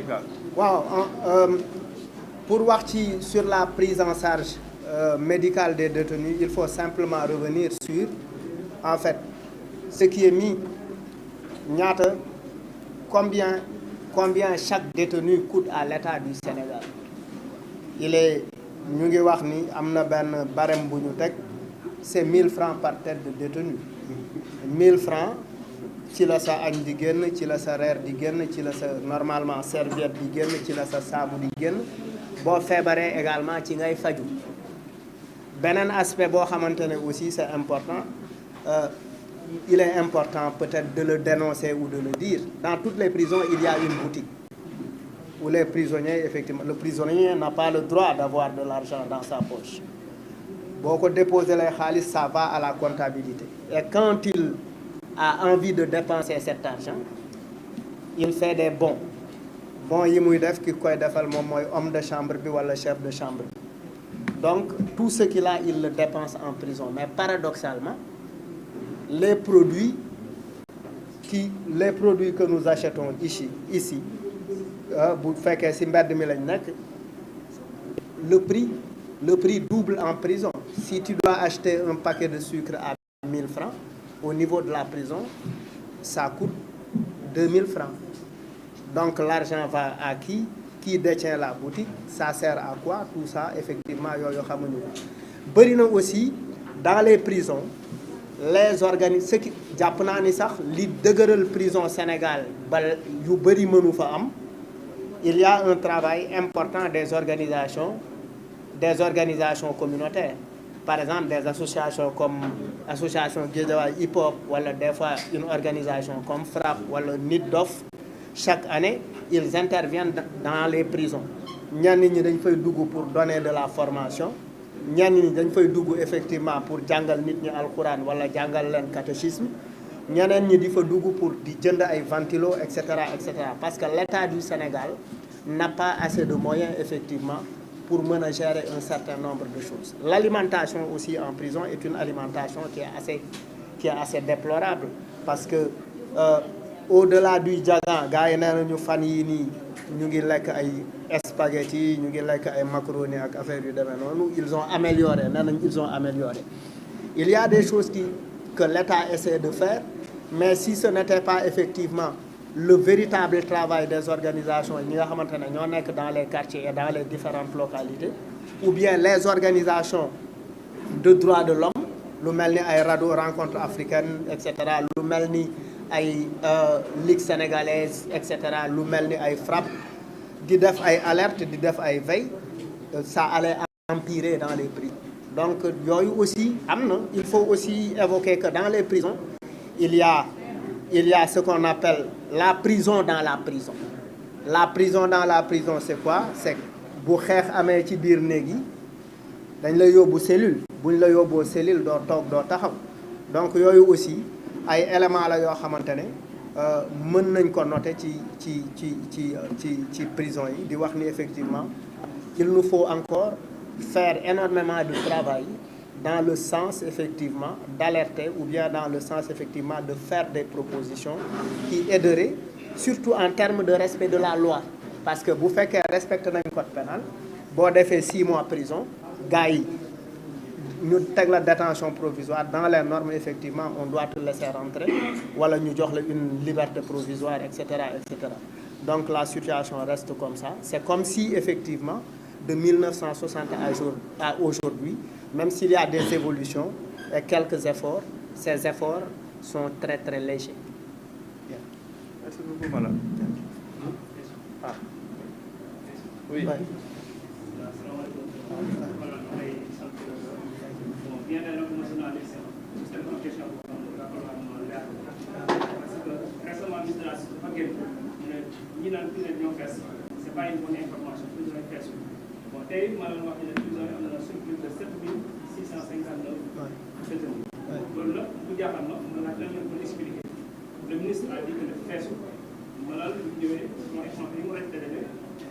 médicale. waaw pour wax ci sur la prise en charge médicale des détenus, il faut simplement revenir sur en fait ce qui est mis ñaata combien chaque détenu coûte à l'État du Sénégal. Il est ñu ngi wax ni am na benn barème bu ñu teg c'est 1000 francs par tête de détenu. 1000 francs ci la sa añ di génn, ci la sa reer di génn, ci la sa normalement serviette di génn, ci la sa saabu di génn, boo feebaree également ci ngay faju. Beneen aspect boo xamante ne aussi c'est important, il est important peut-être de le dénoncer ou de le dire. Dans toutes les prisons, il y a une boutique où les prisonniers, effectivement, le prisonnier n'a pas le droit d'avoir de l'argent dans sa poche. Boo ko déposer les xaalis, ça va à la comptabilité. Et quand il a envie de dépenser cet argent, il fait des bons. Bons yi muy def ki koy defal moom mooy homme de chambre bi wala chef de chambre bi. Donc tout ce qu'il a, il le dépense en prison. Mais paradoxalement, les produits que nous achetons ici bu fekkee ci mbedd mi lañ nekk, le prix double en prison. Si tu dois acheter un paquet de sucre à 1000 francs, au niveau de la prison, ça coûte 2000 francs. Donc l'argent va à qui détient la boutique, ça sert à quoi, tout ça, effectivement, yooyu xamuñu ko. Bëri na aussi dans les prisons les organismes ce qui jàpp naa ni sax li dëgëral prison Sénégal ba yu bëri mënu fa am. Il y a un travail important des organisations communautaires. Par exemple, des associations comme association Guédiawaye Hip Hop wala des fois une organisation comme FRAPP wala Nit Dof. Chaque année, ils interviennent dans les prisons. Ñenn ñi dañ fay dugg pour donner de la formation. Ñenn ñi dañ fay dugg effectivement pour jàngal nit ñi alxuraan wala jàngal leen catéchisme. Ñeneen ñi di fa dugg pour di jënd ay ventilo et cetera. Parce que l'État du Sénégal n'a pas assez de moyens effectivement pour mën a gérer un certain nombre de choses. L'alimentation aussi en prison est une alimentation qui est assez déplorable parce que au-delà du jagan gars yi nee nañu fan yii nii ñu ngi lekk ay spaghetti, ñu ngi lekk ay macaroni ak affaire yu demee noonu. Ils ont amélioré. Il y a des choses que l'État essaie de faire, mais si ce n'était pas effectivement le véritable travail des organisations ñi nga xamante ne ñoo nekk dans les quartiers et dans les différentes localités, ou bien les organisations de droits de l'homme, lu mel ni ay RADDHO, rencontre africaine, et cetera, lu mel ni ay Ligue sénégalaise, et cetera, lu mel ni ay FRAPP, di def ay alerte, di def ay veille, ça allait empirer dans les prisons. Donc yooyu aussi am na. Il faut aussi évoquer que dans les prisons il y a ce qu'on appelle la prison dans la prison. La prison dans la prison, c'est quoi? C'est bu xeex amee ci biir néeg yi dañ la yóbbu cellule. Buñ la yóbboo cellule doo toog doo taxaw. Donc yooyu aussi ay éléments la yoo xamante ne mën nañ ko noter ci prison yi di wax ni effectivement il nous faut encore faire énormément de travail dans le sens effectivement d'alerter ou bien dans le sens effectivement de faire des propositions qui aideraient surtout en termes de respect de la loi. Parce que bu fekkee respecté nañ code pénal boo defee 6 mois prison gars yi ñu teg la détention provisoire dans les normes effectivement on doit te laisser rentrer wala ñu jox la une liberté provisoire et cetera. Donc la situation reste comme ça. C'est comme si effectivement de 1960 à aujourd'hui, même s'il y a des évolutions et quelques efforts, ces efforts sont très très légers. Bien. Merci beaucoup, madame. Ah. Oui. Ouais. C'est pas une bonne information. Bon, tey ma leen wax ne prison yi am na surplus de 7659 détenus. Loolu nag bu jaaxal na mën naa leen ko expliquer. Le ministre a dit que le feesu ma laal lu ñëwee sama échange yi mu rek dajale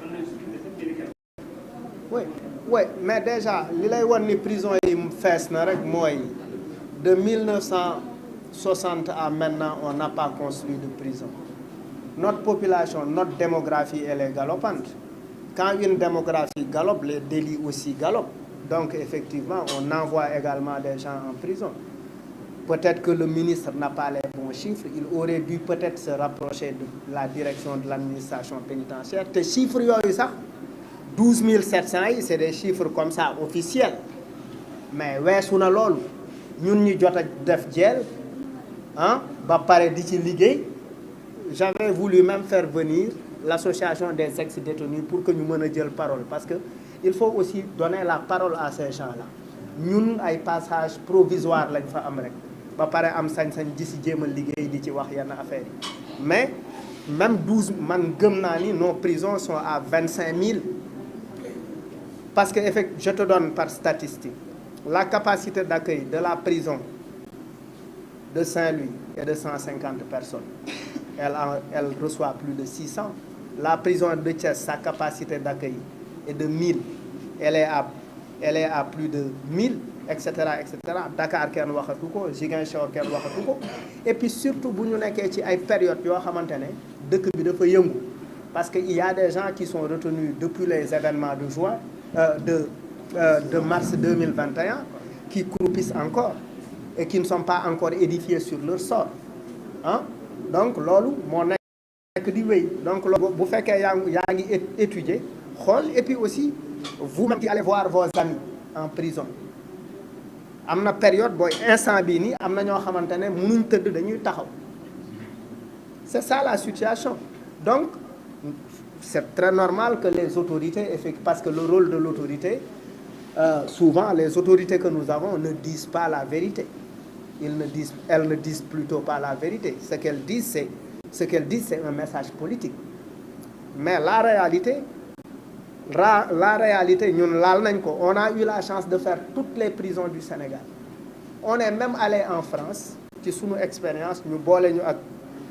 am nañ surplus de 7 délicats. Oui, mais déjà li lay wan ni prison yi fees na rek mooy de 1960 à maintenant on n'a pas construit de prison. notre population, notre démographie, elle est galopante. Quand une démographie galope, les délits aussi galopent. Donc, effectivement, on envoie également des gens en prison. Peut-être que le ministre n'a pas les bons chiffres. Il aurait dû peut-être se rapprocher de la direction de l'administration pénitentiaire. Les chiffres, 12 700, c'est des chiffres comme ça, officiels. Mais, ouais, nous avons def djel, hein, j'avais voulu même faire venir l'association des ex-détenus pour que nous menions la parole. Parce qu'il faut aussi donner la parole à ces gens-là. Nous, ay passage provisoire lañ fa am rek ba paré am sañ-sañ di ci jéem a liggéey di ci wax yenn affaire yi mais même 12 man gëm naa ni nos prisons sont à 25 000 parce que je te donne par statistique la capacité d'accueil de la prison de Saint-Louis est de 150 personnes. Elle reçoit plus de 600. La prison de Thiès, sa capacité d'accueil est de 1000. Elle est à plus de 1000, etc., etc. Dakar, kenn waxatu ko, Ziguinchor, kenn waxatu ko. Et puis surtout, bu ñu nekkee ci ay période yoo xamante ne dëkk bi dafa yëngu. Parce qu'il y a des gens qui sont retenus depuis les événements de mars 2021 qui croupissent encore et qui ne sont pas encore édifiés sur leur sort. Hein? Donc, lolu mo nek di wéy. Donc, bu féké yaa ngi étudier, xol et puis aussi vous-même qui allez voir vos amis en prison. Amna période boy instant bi ni amna ño xamantene mënuñ teud dañuy taxaw. C'est ça la situation. Donc, c'est très normal que les autorités, parce que le rôle de l'autorité, souvent les autorités que nous avons ne disent pas la vérité. Elles ne disent plutôt pas la vérité. Ce qu'elles disent, c'est un message politique. Mais la réalité, on a eu la chance de faire toutes les prisons du Sénégal. On est même allé en France, qui sous nos expériences, nous bolons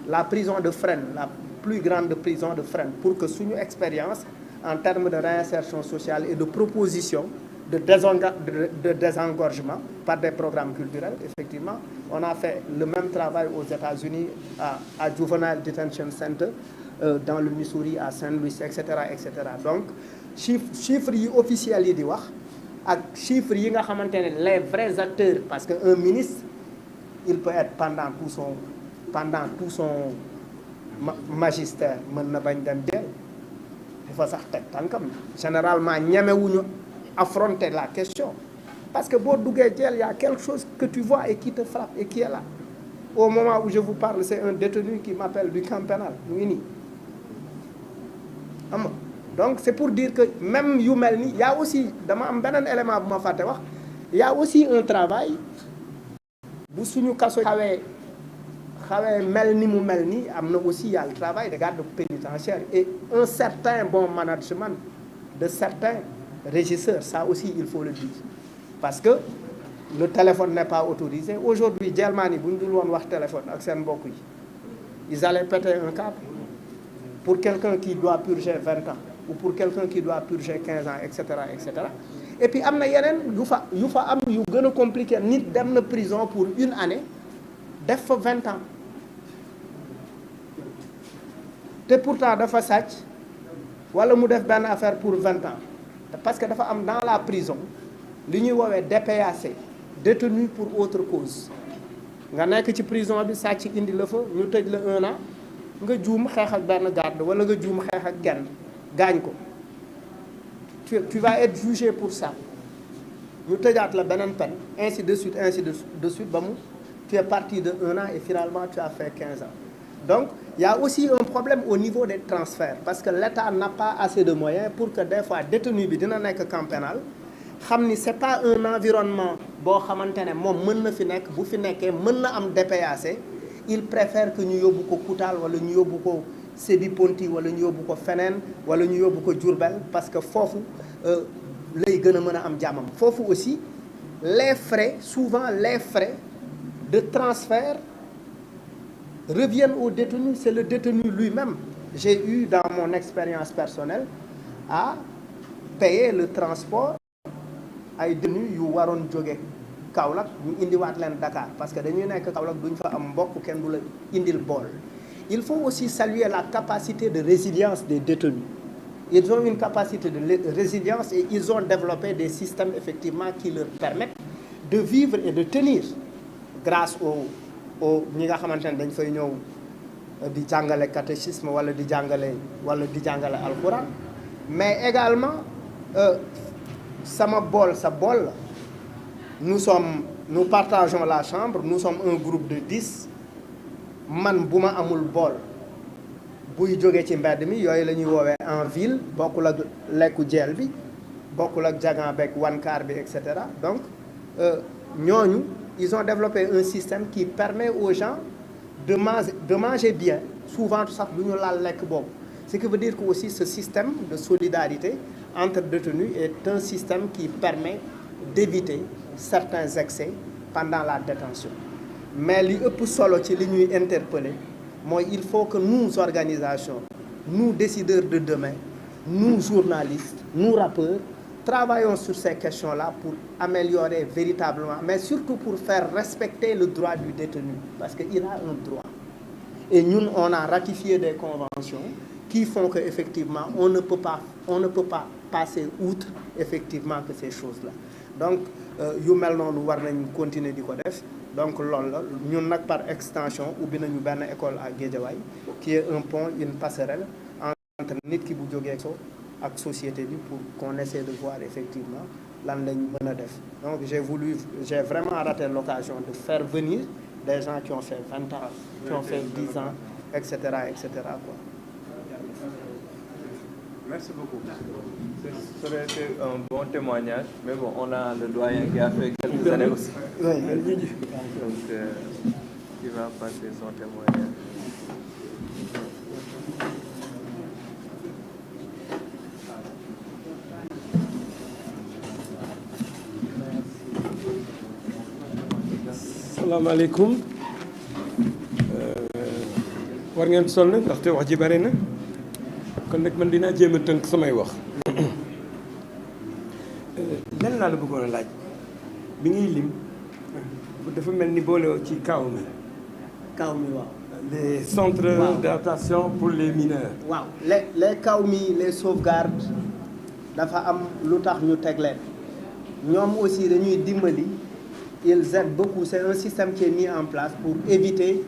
la prison de Fresnes, la plus grande prison de Fresnes, pour que sous nos expériences, en termes de réinsertion sociale et de proposition, de désengorgement par des programmes culturels, effectivement, on a fait le même travail aux États-Unis à Juvenile Detention Center, dans le Missouri, à Saint-Louis, etc., etc. Donc, chiffres officiels yi di wax ak chiffres yi nga xamantene les vrais acteurs, parce qu'un ministre il peut être pendant tout son magistère mën na bañ dem jël dafa sax tek tankam généralement ñemewuñu affronter la question parce que boo duggee jël y a quelque chose que tu vois et qui te frappe et qui est là. Au moment où je vous parle, c'est un détenu qui m'appelle du camp pénal mu ngi nii am. Donc c'est pour dire que même yu mel ni y a aussi dama am beneen élément bu ma fàtte wax y a aussi un travail bu suñu kaso xawee mel ni mu mel ni am na aussi y a le travail des gardes pénitentiaires et un certain bon management de certains régisseurs, ça aussi il faut le dire parce que le téléphone n'est pas autorisé. Aujourd'hui Jelmani bu ñu dul woon wax téléphone ak seen mbokk yi ils allaient péter un câble pour quelqu'un qui doit purger 20 ans ou pour quelqu'un qui doit purger 15 ans, etc., etc. Et puis, il y a des choses compliquées. Nit dem na prison pour une année, def fa 20 ans. Et pourtant, dafa sàcc wala mu def benn affaire pour 20 ans. Parce que dafa am dans la prison, li ñuy woowee DPAC, détenu pour autre cause. Nga nekk ci prison bi sàcc indi la fa ñu tëj la 1 an. Nga juum xeex ak benn garde wala nga juum xeex ak kenn gaañ ko tu vas être jugé pour ça ñu tëjaat la beneen peine ainsi de suite ba mu tu es parti de 1 an et finalement tu as fait 15 ans. Donc il y a aussi un problème au niveau des transferts parce que l'État n'a pas assez de moyens pour que des fois détenu bi dina nekk camp pénal xam ni c'est pas un environnement boo xamante ne moom mën na fi nekk bu fi nekkee mën na am DPAC. Il préfère que ñu yóbbu ko Koutal wala ñu yóbbu ko Sébi Ponti wala ñu yóbbu ko feneen wala ñu yóbbu ko Diourbel parce que foofu lay gën a mën a am jàmmam. Foofu aussi souvent les frais de transfert reviennent au détenu. C'est le détenu lui-même. J'ai eu dans mon expérience personnelle à payer le transport ay détenus yu waroon jóge Kaolack ñu indiwaat leen Dakar parce que dañuy nekk Kaolack duñ fa am mbokk kenn du la indil bool il faut aussi saluer la capacité de résilience des détenus. Ils ont une capacité de résilience et ils ont développé des systèmes effectivement qui leur permettent de vivre et de tenir grâce au ñi nga xamante ne dañ fay ñëw di jàngale catéchisme wala di jàngale alxuraan mais également sama bool sa bool la nous partageons la chambre, nous sommes un groupe de 10 man bu ma amul bool buy jógee ci mbedd mi yooyu la ñuy woowee en ville bokkul ak lekku jeel bi bokkul ak jagan beeg wankaar bi et cetera donc ñooñu ils ont développé un système qui permet aux gens de manger bien souvent sax du ñu laal lekk boobu ce qui veut dire que aussi ce système de solidarité entre détenus est un système qui permet d'éviter certains excès pendant la détention mais li ëpp solo ci li ñuy interpeller mooy il faut que nous organisations nous décideurs de demain nous journalistes nous rappeurs travaillons sur ces questions-là pour améliorer véritablement mais surtout pour faire respecter le droit du détenu parce que il a un droit et ñun on a ratifié des conventions qui font que effectivement on ne peut pas passer outre effectivement que ces choses-là donc yu mel noonu war nañ continuer di ko def donc loolu la ñun nag par extension ubbi nañu benn école à Guédiawaye qui est un pont une passerelle entre nit ki bu jógee so ak société bi pour qu'on essaie de voir effectivement lan lañ mën a def donc j'ai vraiment raté l'occasion de faire venir des gens qui ont fait 20 ans qui ont fait 10 ans etc quoi. Merci beaucoup. Ça aurait été un bon témoignage, mais bon, on a le doyen qui a fait quelques années aussi. Oui. Donc, qui va passer son témoignage. Salaamaaleykum. War ngeen sonn ndaxte wax ji bari na. kon nag man dinaa jéem a tënk samay wax lan laa la bëggoon a laaj bi ngay lim dafa mel ni boolewoo ci kaw mi waaw. les centres d'adaptation pour les mineurs. waaw les kaw mi les sauvegardes dafa am lu tax ñu teg leen ñoom aussi dañuy dimbali ils aident beaucoup c'est un système qui est mis en place pour éviter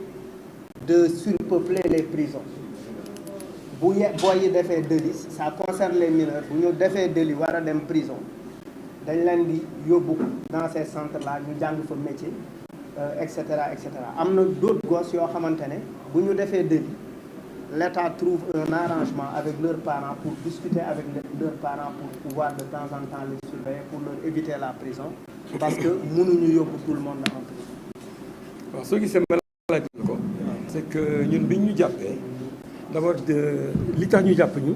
de surpeupler les prisons. boo yi defee délit ça concerne les mineurs bu ñu defee délit war a dem prison dañ leen di yóbbu dans ces centres là ñu jàng fa métier et cetera am na d'autres gosses yoo xamante ne bu ñu defee délit l'État trouve un arrangement avec leurs parents pour discuter avec leurs parents pour pouvoir de temps en temps les surveiller pour leur éviter la prison parce que mënuñu yóbbu tout le monde en prison. waaw soo gisee ma laaj ko c'est que ñun bi ñu jàppee d'abord li tax ñu jàpp ñu